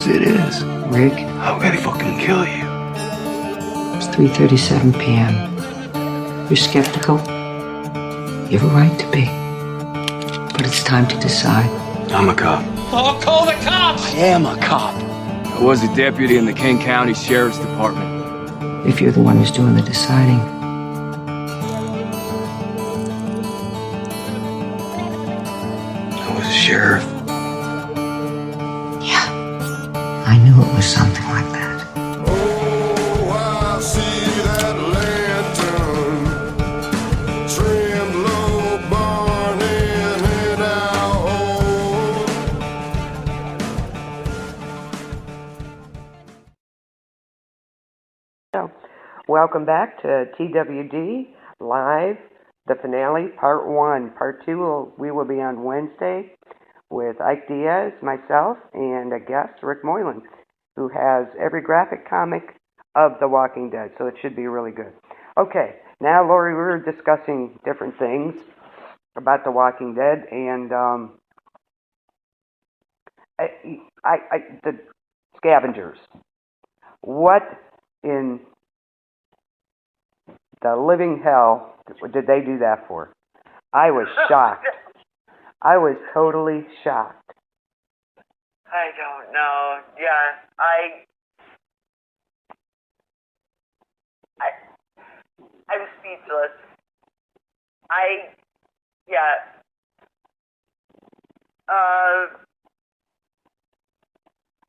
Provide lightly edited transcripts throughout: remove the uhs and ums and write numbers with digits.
It is. Rick, I'm gonna fucking kill you. it's 3:37 p.m. You're skeptical? You have a right to be. But it's time to decide. I'm a cop. I'll call the cops! I am a cop. I was a deputy in the King County Sheriff's Department. If you're the one who's doing the deciding. I was a sheriff. Yeah. I knew it was something like that. Oh, I see that lantern trimmed low, burning in our home. Welcome back to TWD Live, the finale, Part 1. Part 2, we will be on Wednesday with Ike Diaz, myself, and a guest, Rick Moylan, who has every graphic comic of The Walking Dead, so it should be really good. Okay, now, Lori, we were discussing different things about The Walking Dead, and the scavengers. What in the living hell did they do that for? I was shocked. I was totally shocked. I don't know. Yeah, I'm speechless.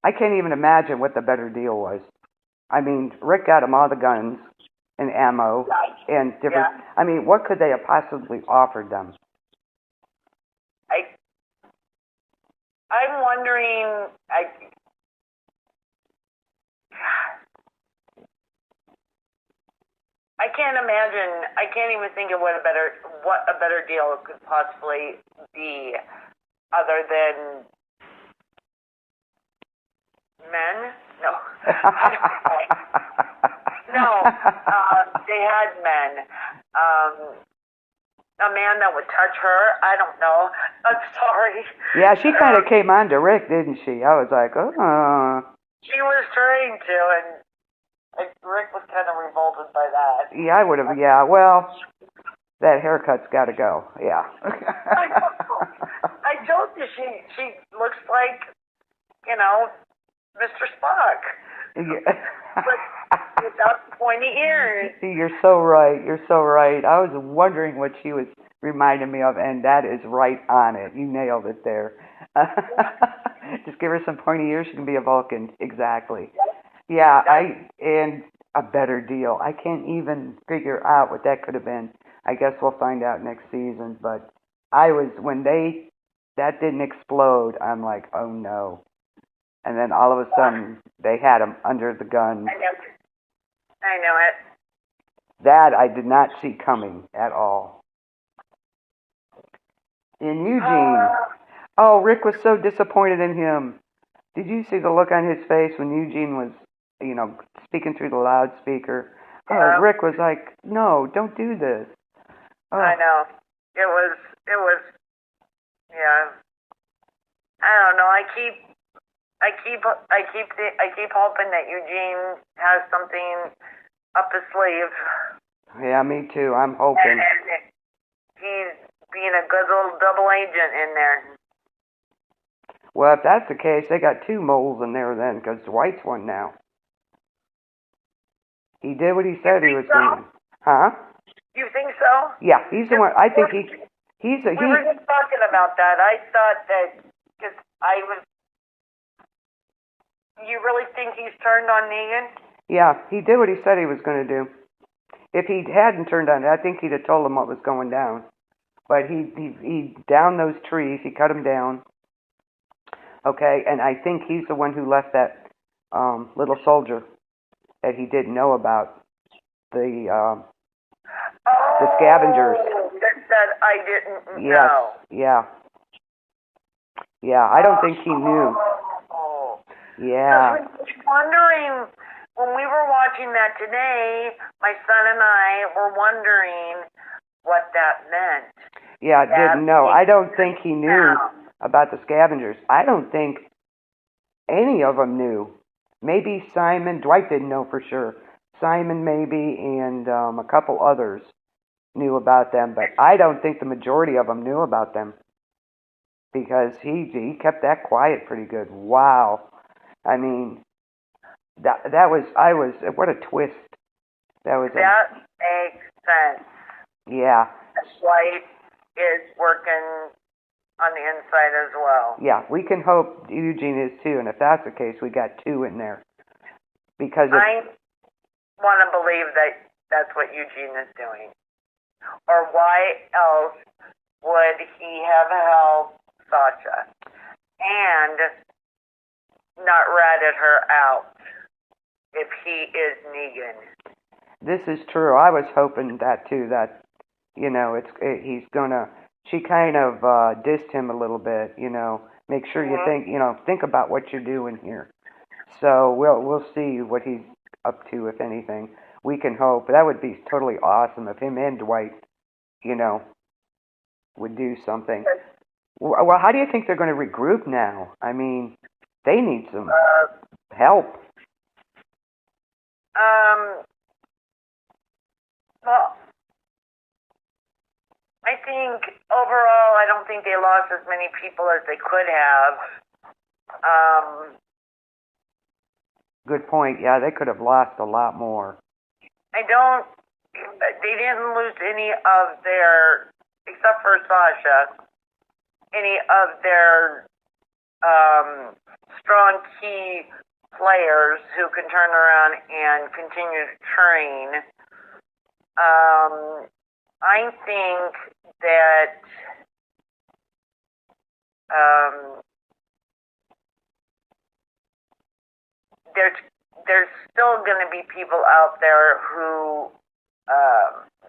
I can't even imagine what the better deal was. I mean, Rick got them all the guns and ammo and different. Yeah. I mean, what could they have possibly offered them? I'm wondering. I can't imagine. I can't even think of what a better deal could possibly be, other than men. No. No, they had men. A man that would touch her, I don't know. I'm sorry. Yeah, she kind of came on to Rick, didn't she? I was like, oh. She was trying to, and Rick was kind of revolted by that. Yeah, I would have. Yeah, well, that haircut's got to go. Yeah. I told you she looks like, Mr. Spock. Yeah. But without the pointy ears. You're so right. You're so right. I was wondering what she was reminding me of, and that is right on it. You nailed it there. Just give her some pointy ears, she can be a Vulcan. Exactly. Yeah, and a better deal. I can't even figure out what that could have been. I guess we'll find out next season. But when that didn't explode, I'm like, oh no. And then all of a sudden, they had him under the gun. I know it. That I did not see coming at all. In Eugene, Rick was so disappointed in him. Did you see the look on his face when Eugene was, speaking through the loudspeaker? Yeah. Oh, Rick was like, no, don't do this. Oh. I know. It was, yeah. I don't know. I keep hoping that Eugene has something up his sleeve. Yeah, me too. I'm hoping. And he's being a good little double agent in there. Well, if that's the case, they got two moles in there then, because Dwight's one now. He did what he said he was doing. Huh? You think so? Yeah, he's the one. I think he's We were just talking about that. I thought that because you really think he's turned on Negan? Yeah, he did what he said he was going to do. If he hadn't turned on it, I think he'd have told him what was going down. But he downed those trees. He cut them down. Okay, and I think he's the one who left that little soldier that he didn't know about, the scavengers. That I didn't know. Yes, yeah, I don't think he knew. Yeah. I was wondering, when we were watching that today, my son and I were wondering what that meant. Yeah, didn't know. I don't think he knew about the scavengers. I don't think any of them knew. Maybe Simon, Dwight didn't know for sure. Simon maybe, and a couple others knew about them, but I don't think the majority of them knew about them because he kept that quiet pretty good. Wow. I mean, that was, what a twist. That makes sense. Yeah. Dwight is working on the inside as well. Yeah, we can hope Eugene is too, and if that's the case, we got two in there. Because I want to believe that that's what Eugene is doing. Or why else would he have helped Sasha and not ratted her out if he is Negan? this is true. I was hoping that too, that, he's gonna, she kind of dissed him a little bit, make sure you think about what you're doing here. So we'll see what he's up to, if anything. We can hope. That would be totally awesome if him and Dwight, would do something. Well, how do you think they're going to regroup now? I mean, they need some help. Well, I think overall, I don't think they lost as many people as they could have. Good point. Yeah, they could have lost a lot more. They didn't lose any of their, except for Sasha, any of their strong key players who can turn around and continue to train. I think that there's still going to be people out there who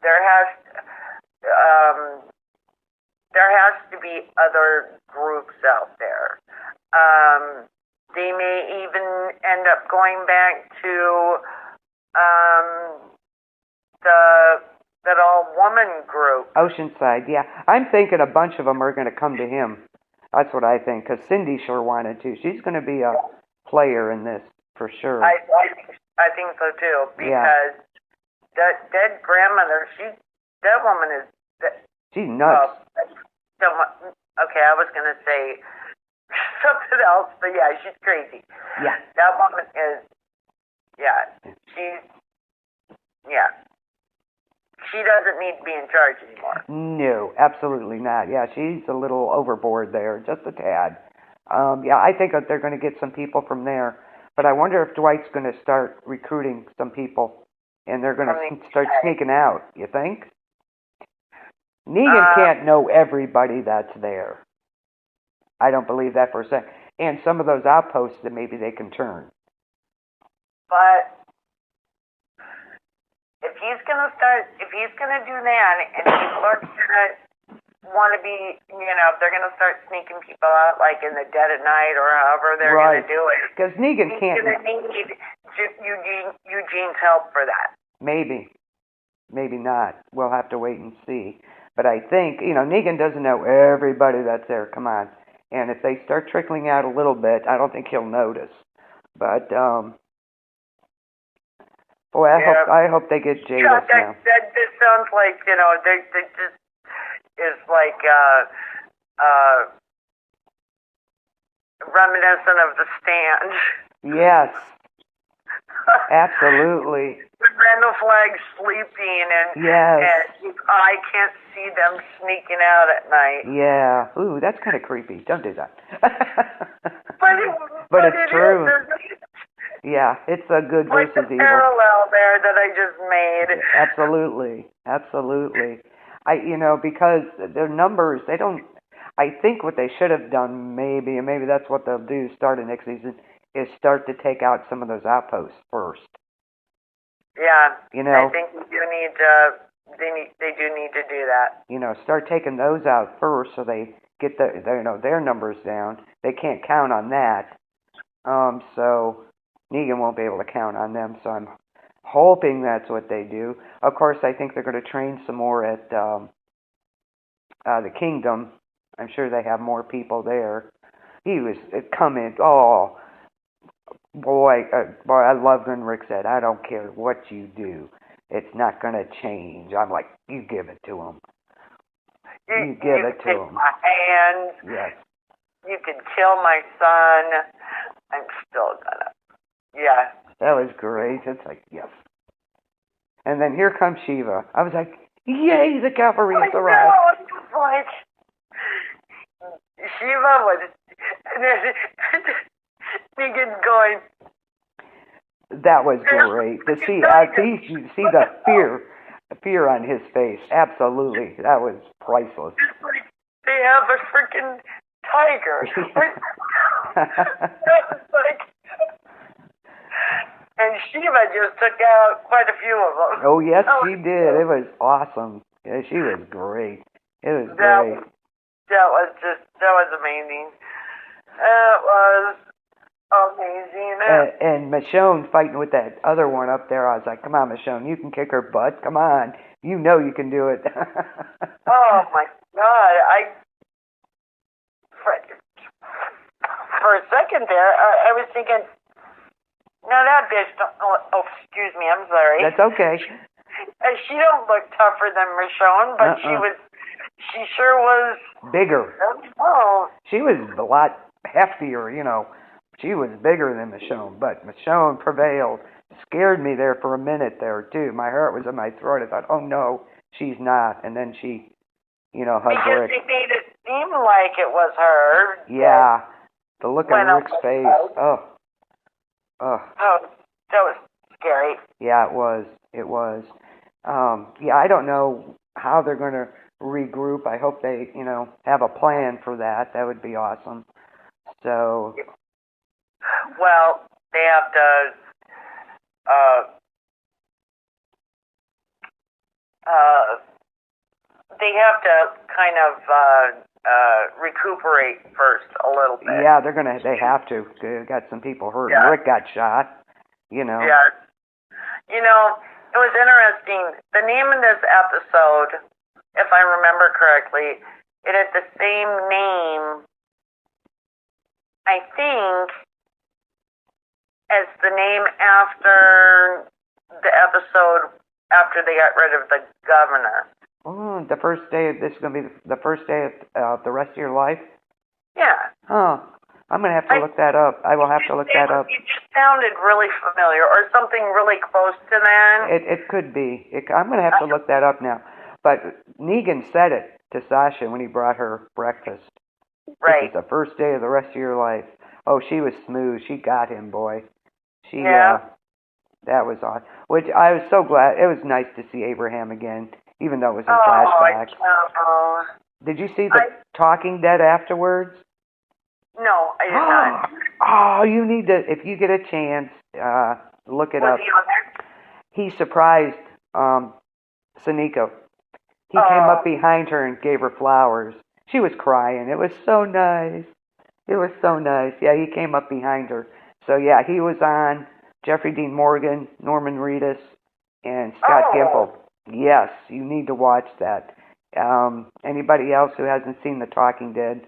there has to be other groups out there. They may even end up going back to that all-woman group. Oceanside, yeah. I'm thinking a bunch of them are going to come to him. That's what I think, because Cindy sure wanted to. She's going to be a player in this, for sure. I think so, too, because that dead grandmother, that woman is... She's nuts. Okay, I was going to say something else, but yeah, she's crazy. Yeah. That woman is... She doesn't need to be in charge anymore. No, absolutely not. Yeah, she's a little overboard there, just a tad. I think that they're going to get some people from there. But I wonder if Dwight's going to start recruiting some people, and they're going to start sneaking out. You think? Negan can't know everybody that's there. I don't believe that for a second. And some of those outposts that maybe they can turn. But if he's going to do that, and people are going to want to be, they're going to start sneaking people out, like in the dead of night or however they're going to do it. Because Negan can't. He's going to need Eugene's help for that. Maybe. Maybe not. We'll have to wait and see. But I think, Negan doesn't know everybody that's there. Come on. And if they start trickling out a little bit, I don't think he'll notice. But, boy, I hope they get Jadis now. This sounds like, they just is like reminiscent of The Stand. Yes. Absolutely. Randall Flagg's sleeping, and his eye can't see them sneaking out at night. Yeah. Ooh, that's kind of creepy. Don't do that. But it's true. Yeah, it's a good versus evil. Parallel there that I just made. Absolutely. Because their numbers, I think what they should have done maybe, and maybe that's what they'll do starting next season, is start to take out some of those outposts first. Yeah. I think they do need to do that. Start taking those out first so they get their numbers down. They can't count on that. So Negan won't be able to count on them, so I'm hoping that's what they do. Of course, I think they're going to train some more at the Kingdom. I'm sure they have more people there. He was coming. Oh, Boy, I love when Rick said, "I don't care what you do, it's not gonna change." I'm like, you give it to him. You give it to take him. my hands. Yes. You can kill my son. I'm still gonna. Yeah. That was great. It's like, yes. And then here comes Shiva. I was like, yay, the cavalry has arrived. I know, it was like Shiva was, and then Negan's going. That was great to see. See the fear on his face. Absolutely, that was priceless. It's like they have a freaking tiger. That was like, and Shiva just took out quite a few of them. Oh yes, she did. It was awesome. Yeah, she was great. It was great. That was amazing. It was amazing. And Michonne fighting with that other one up there. I was like, come on, Michonne, you can kick her butt. Come on, you know you can do it. Oh my God! For a second there, I was thinking, no, that bitch don't. Oh, excuse me, I'm sorry. That's okay. She don't look tougher than Michonne, but she sure was bigger. Oh. She was a lot heftier, you know. She was bigger than Michonne, but Michonne prevailed. Scared me there for a minute there, too. My heart was in my throat. I thought, oh, no, she's not. And then she, hugged because Rick. Because they made it seem like it was her. Yeah. The look on Rick's face. Oh. Oh, that was scary. Yeah, it was. It was. Yeah, I don't know how they're going to regroup. I hope they, have a plan for that. That would be awesome. So. Well, they have to. They have to kind of recuperate first a little bit. Yeah, they have to. They got some people hurt. Yeah. Rick got shot, Yeah. It was interesting. The name of this episode, if I remember correctly, it had the same name, I think, as the name after the episode after they got rid of the governor. Oh, this is going to be the first day of the rest of your life? Yeah. Huh. I'm going to have to look that up. I will have to look that up. It just sounded really familiar, or something really close to that. It could be. I'm going to have to look that up now. But Negan said it to Sasha when he brought her breakfast. Right. This is the first day of the rest of your life. Oh, she was smooth. She got him, boy. That was awesome. Which I was so glad. It was nice to see Abraham again, even though it was in flashbacks. Did you see the Talking Dead afterwards? No, I did not. Oh, you need to, if you get a chance, look it up. Was he on there? He surprised Saniko. He came up behind her and gave her flowers. She was crying. It was so nice. It was so nice. Yeah, he came up behind her. So, yeah, he was on Jeffrey Dean Morgan, Norman Reedus, and Scott Gimple. Yes, you need to watch that. Anybody else who hasn't seen The Talking Dead,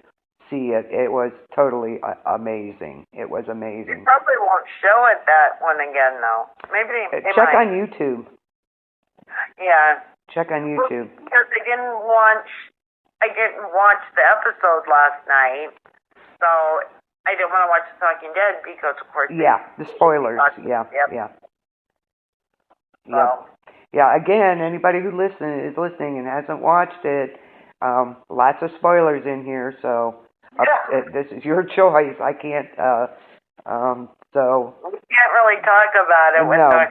see it. It was totally amazing. It was amazing. You probably won't show it that one again, though. Maybe they Check might. on YouTube. Yeah. Check on YouTube. Because I didn't watch the episode last night, so I didn't want to watch The Talking Dead because, of course. Yeah, the spoilers. Yeah. Yeah. Again, anybody who is listening and hasn't watched it, lots of spoilers in here. So this is your choice. I can't. So we can't really talk about it without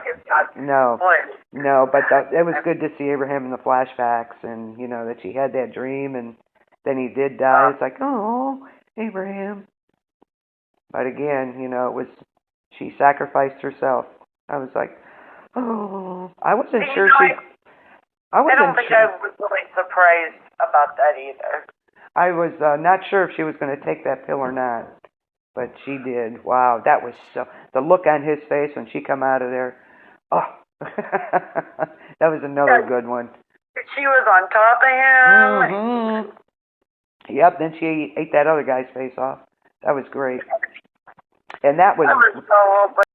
spoilers. No, but it was good to see Abraham in the flashbacks, and that she had that dream, and then he did die. It's like, oh, Abraham. But again, it was she sacrificed herself. I was like, oh, I wasn't sure she. I don't think I was really surprised about that either. I was not sure if she was going to take that pill or not, but she did. Wow, that was the look on his face when she come out of there. Oh, that was another good one. She was on top of him. Mm-hmm. Yep. Then she ate that other guy's face off. That was great. And that was I was so hoping